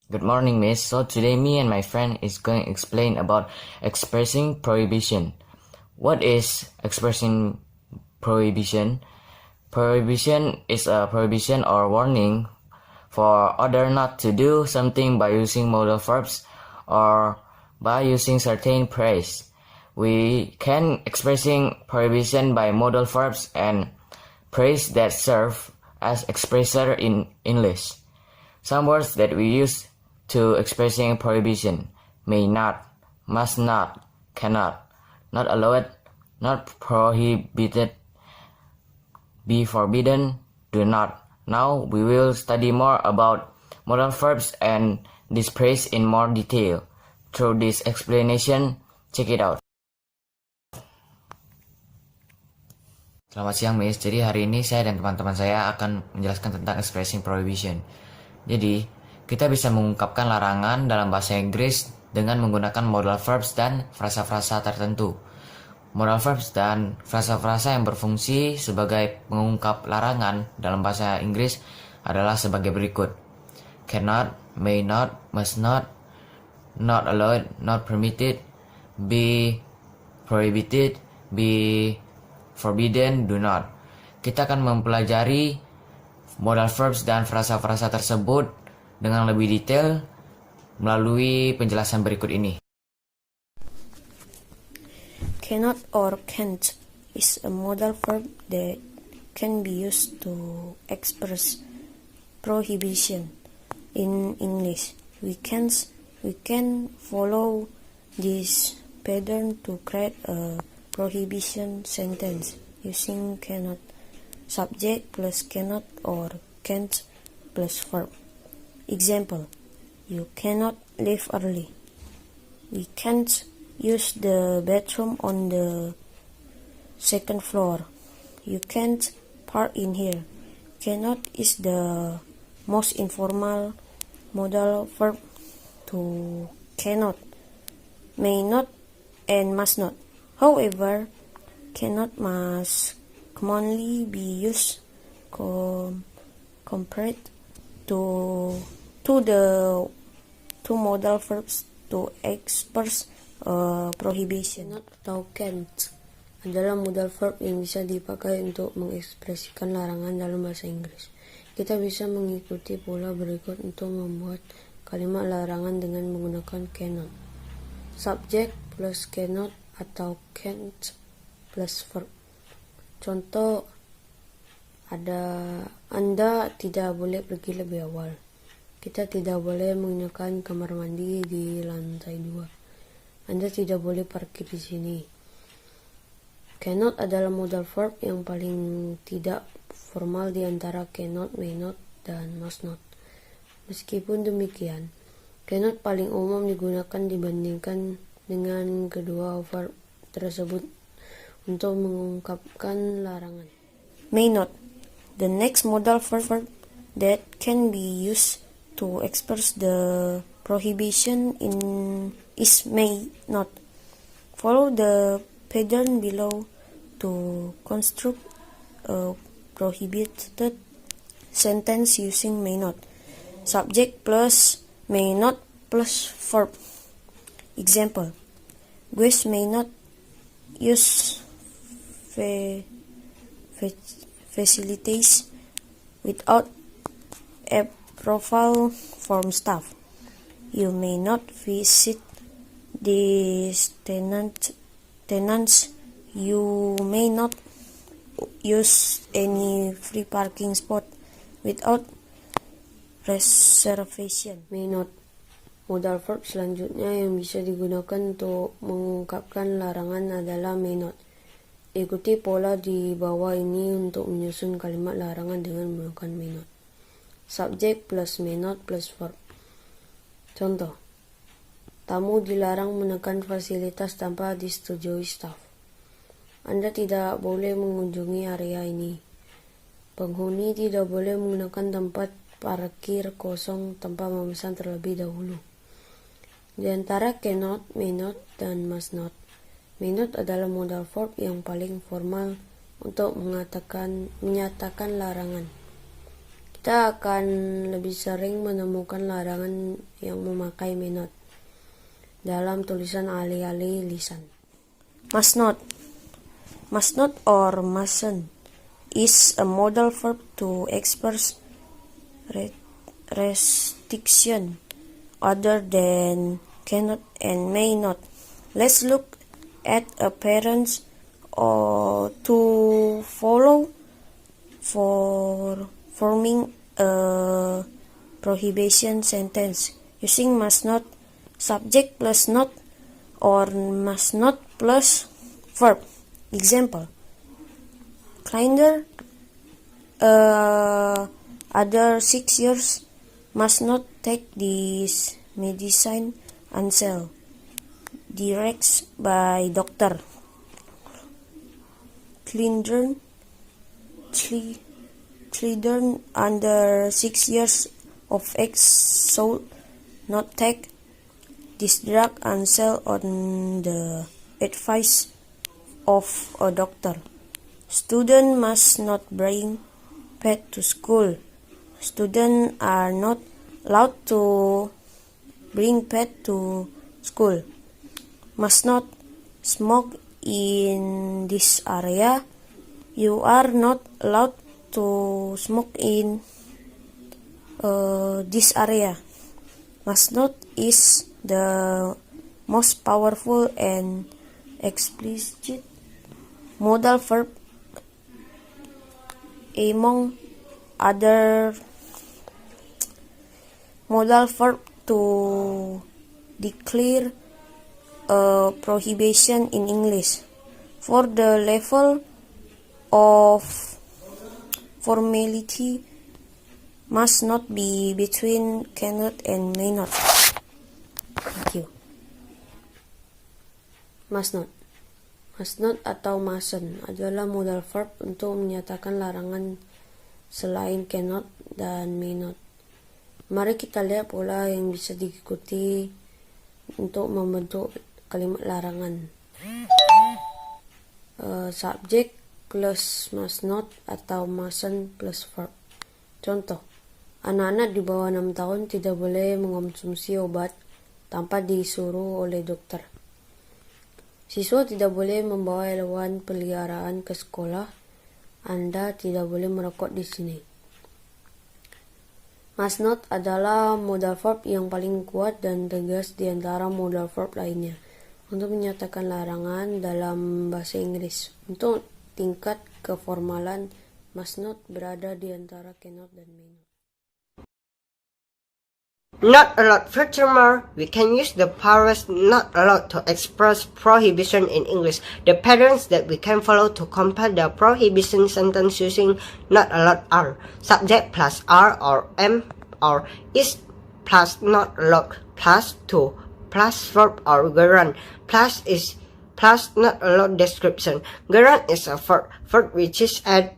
Good morning, Miss. So today me and my friend is going to explain about expressing prohibition. What is expressing prohibition? Prohibition is a prohibition or warning for other not to do something by using modal verbs or by using certain phrase. We can expressing prohibition by modal verbs and phrase that serve as expressor in English. Some words that we use to expressing prohibition: may not, must not, cannot, not allowed, not prohibited, be forbidden, do not. Now we will study more about modal verbs and this phrase in more detail. Through this explanation, check it out. Selamat siang, Miss. Jadi hari ini saya dan teman-teman saya akan menjelaskan tentang expressing prohibition. Jadi, kita bisa mengungkapkan larangan dalam bahasa Inggris dengan menggunakan modal verbs dan frasa-frasa tertentu. Modal verbs dan frasa-frasa yang berfungsi sebagai pengungkap larangan dalam bahasa Inggris adalah sebagai berikut: cannot, may not, must not allowed, not permitted, be prohibited, be forbidden, do not. Kita akan mempelajari modal verbs dan frasa-frasa tersebut dengan lebih detail melalui penjelasan berikut ini. Cannot or can't is a modal verb that can be used to express prohibition in English. We can follow this pattern to create a prohibition sentence using cannot, subject plus cannot or can't plus verb. Example: you cannot leave early. We can't use the bathroom on the second floor. You can't park in here. Cannot is the most informal modal verb to cannot, may not, and must not. However, cannot must commonly be used compared to the two modal verbs to express prohibition. Cannot atau can't adalah modal verb yang bisa dipakai untuk mengekspresikan larangan dalam bahasa Inggris. Kita bisa mengikuti pola berikut untuk membuat kalimat larangan dengan menggunakan cannot. Subject plus cannot atau can't plus verb. Contoh, Anda tidak boleh pergi lebih awal. Kita tidak boleh menggunakan kamar mandi di lantai 2. Anda tidak boleh parkir di sini. Cannot adalah modal verb yang paling tidak formal di antara cannot, may not, dan must not. Meskipun demikian, cannot paling umum digunakan dibandingkan dengan kedua verb tersebut untuk mengungkapkan larangan. May not, the next modal verb that can be used to express the prohibition is may not. Follow the pattern below to construct a prohibited sentence using may not. Subject plus may not plus verb. Example: guests may not use facilities without approval from staff. You may not visit these tenants. You may not use any free parking spot without reservation. May not. Modal verb selanjutnya yang bisa digunakan untuk mengungkapkan larangan adalah may not. Ikuti pola di bawah ini untuk menyusun kalimat larangan dengan menggunakan may not. Subject plus may not plus verb. Contoh, tamu dilarang menekan fasilitas tanpa disetujui staf. Anda tidak boleh mengunjungi area ini. Penghuni tidak boleh menggunakan tempat parkir kosong tanpa memesan terlebih dahulu. Di antara cannot, may not, dan must not, may not adalah modal verb yang paling formal untuk menyatakan larangan. kita akan lebih sering menemukan larangan yang memakai may not dalam tulisan alih-alih lisan. Must not or mustn't is a modal verb to express restriction other than cannot and may not. Let's look at a parent or to follow for forming a prohibition sentence using must not, subject plus not, or must not plus verb. Example: Kinder other 6 years must not take this medicine until directed by doctor. Children under 6 years of age should not take this drug until on the advice of a doctor. Students must not bring pet to school. Students are not allowed to bring pet to school. Must not smoke in this area. You are not allowed to smoke in this area. Must not is the most powerful and explicit modal verb among other modal verb to declare a prohibition in English. For the level of formality must not be between cannot and may not. Thank you. Must not atau mustn't adalah modal verb untuk menyatakan larangan selain cannot dan may not. Mari kita lihat pola yang bisa diikuti untuk membentuk kalimat larangan. Subject plus must not atau mustn't plus verb. Contoh, anak-anak di bawah 6 tahun tidak boleh mengonsumsi obat tanpa disuruh oleh dokter. Siswa tidak boleh membawa hewan peliharaan ke sekolah. Anda tidak boleh merokok di sini. Must not adalah modal verb yang paling kuat dan tegas di antara modal verb lainnya untuk menyatakan larangan dalam bahasa Inggris. Untuk tingkat keformalan, must not berada di antara cannot dan may not. Not allowed. Furthermore, we can use the powers not allowed to express prohibition in English. The patterns that we can follow to compare the prohibition sentence using not allowed are subject plus are or am or is plus not allowed plus to plus verb or gerund plus is plus not allowed description. Gerund is a verb which is added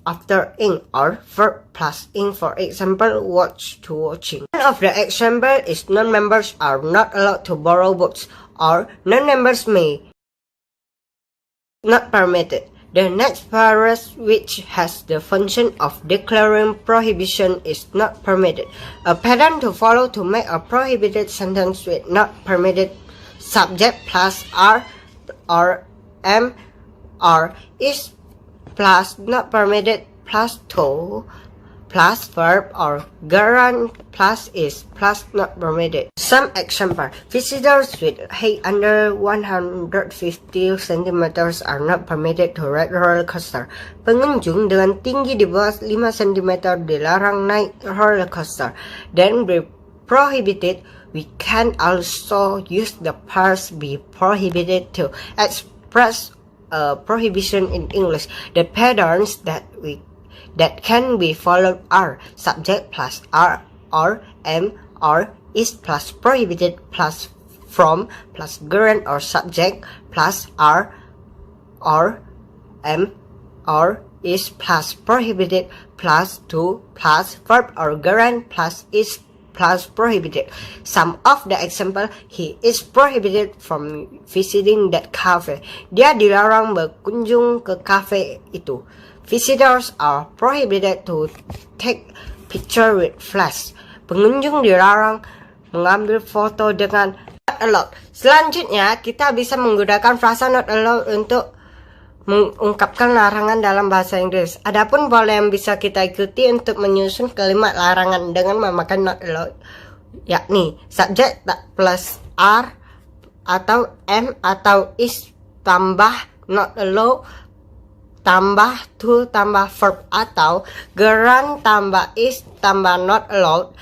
after ing or verb plus ing. For example, watch to watching. One of the example is non-members are not allowed to borrow books or non-members may not permitted. The next paragraph, which has the function of declaring prohibition, is not permitted. A pattern to follow to make a prohibited sentence with not permitted: subject plus are or am or is plus not permitted plus to plus verb or gerund plus is plus not permitted. Some example: visitors with height under 150 cm are not permitted to ride roller coaster. Pengunjung dengan tinggi di bawah 5 cm dilarang naik roller coaster. Then be prohibited. We can also use the phrase be prohibited to express prohibition in English. The patterns that can be followed are subject plus are or am or is plus prohibited plus from plus gerund or subject plus are or am or is plus prohibited plus to plus verb or gerund plus is plus prohibited. Some of the example: he is prohibited from visiting that cafe. Dia dilarang berkunjung ke kafe itu. Visitors are prohibited to take picture with flash. Pengunjung dilarang mengambil foto dengan not allowed. Selanjutnya, kita bisa menggunakan frasa not allowed untuk mengungkapkan larangan dalam bahasa Inggris. Adapun pola yang bisa kita ikuti untuk menyusun kalimat larangan dengan memakai not allowed, yakni subjek plus R atau M atau is tambah not allowed tambah to tambah verb, atau gerund tambah is tambah not allowed.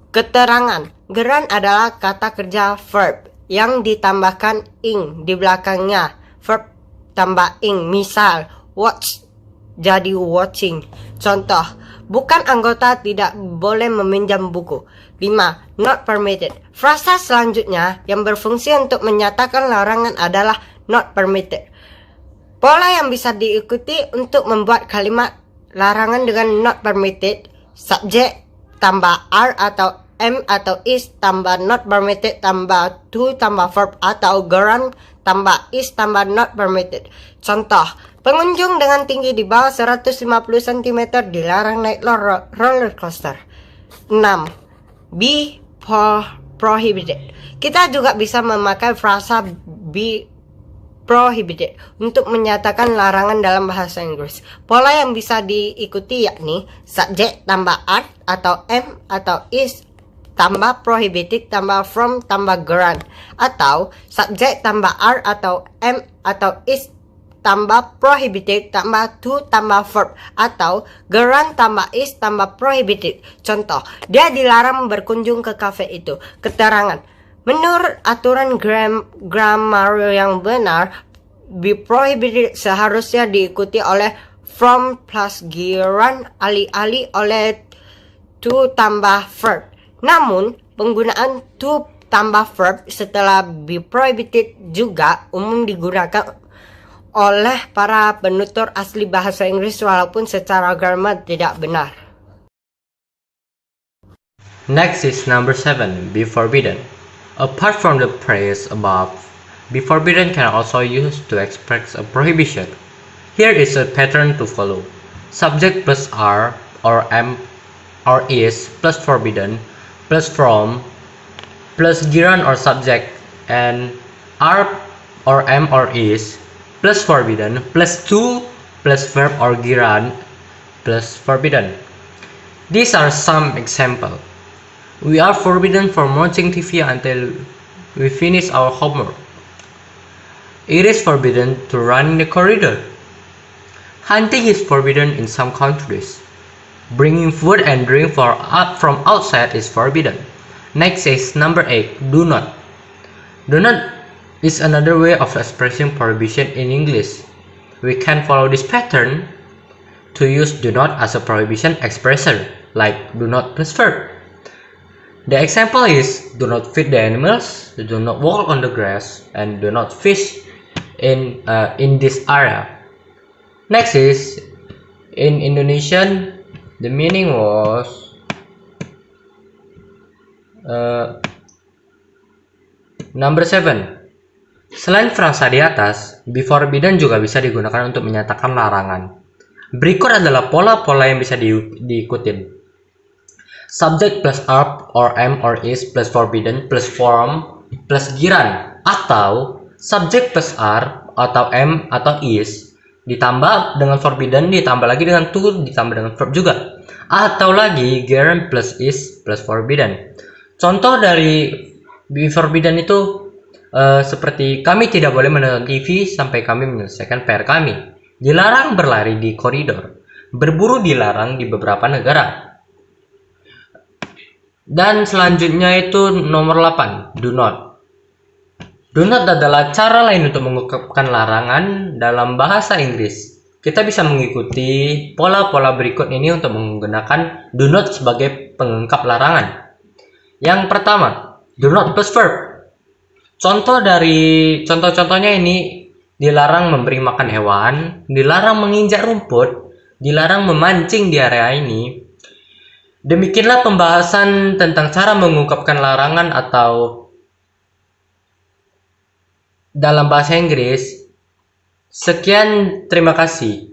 Keterangan. Gerund adalah kata kerja verb yang ditambahkan ing di belakangnya. Verb tambah ing. Misal, watch jadi watching. Contoh, bukan anggota tidak boleh meminjam buku. 5. Not permitted. Frasa selanjutnya yang berfungsi untuk menyatakan larangan adalah not permitted. Pola yang bisa diikuti untuk membuat kalimat larangan dengan not permitted: subjek tambah R atau M atau is tambah not permitted tambah to tambah verb, atau gerund tambah is tambah not permitted. Contoh, pengunjung dengan tinggi di bawah 150 cm dilarang naik roller coaster. 6. Be prohibited. Kita juga bisa memakai frasa be prohibited untuk menyatakan larangan dalam bahasa Inggris. Pola yang bisa diikuti yakni subjek tambah art atau M atau is tambah prohibited tambah from tambah gerund, atau subjek tambah R atau M atau is tambah prohibited tambah to tambah verb, atau gerund tambah is tambah prohibited. Contoh, dia dilarang berkunjung ke kafe itu. Keterangan. Menurut aturan grammar yang benar, be prohibited seharusnya diikuti oleh from plus gerund alih-alih oleh to tambah verb. Namun, penggunaan to tambah verb setelah be prohibited juga umum digunakan oleh para penutur asli bahasa Inggris walaupun secara grammar tidak benar. Next is number 7, be forbidden. Apart from the phrase above, be forbidden can also used to express a prohibition. Here is a pattern to follow. Subject plus R or M or is plus forbidden plus from plus gerund or subject and R or M or is plus forbidden plus to plus verb or gerund plus forbidden. These are some examples. We are forbidden from watching TV until we finish our homework. It is forbidden to run in the corridor. Hunting is forbidden in some countries. Bringing food and drink from outside is forbidden. Next is number 8, do not. Do not is another way of expressing prohibition in English. We can follow this pattern to use do not as a prohibition expression, like do not plus verb. The example is do not feed the animals, do not walk on the grass, and do not fish in this area. Next is in Indonesian, the meaning was number 7. Selain frasa di atas, be forbidden juga bisa digunakan untuk menyatakan larangan. Berikut adalah pola-pola yang bisa diikutin. Subject plus up or am or is plus forbidden plus from plus gerund, atau subject plus are atau am atau is ditambah dengan forbidden ditambah lagi dengan to ditambah dengan verb juga, atau lagi gerund plus is plus forbidden. Contoh dari be forbidden itu seperti kami tidak boleh menonton TV sampai kami menyelesaikan PR kami. Dilarang berlari di koridor. Berburu dilarang di beberapa negara. Dan selanjutnya itu nomor 8, do not. Do not adalah cara lain untuk mengungkapkan larangan dalam bahasa Inggris. Kita bisa mengikuti pola-pola berikut ini untuk menggunakan do not sebagai pengungkap larangan. Yang pertama, do not plus verb. Contoh-contohnya ini dilarang memberi makan hewan, dilarang menginjak rumput, dilarang memancing di area ini. Demikianlah pembahasan tentang cara mengungkapkan larangan atau dalam bahasa Inggris. Sekian, terima kasih.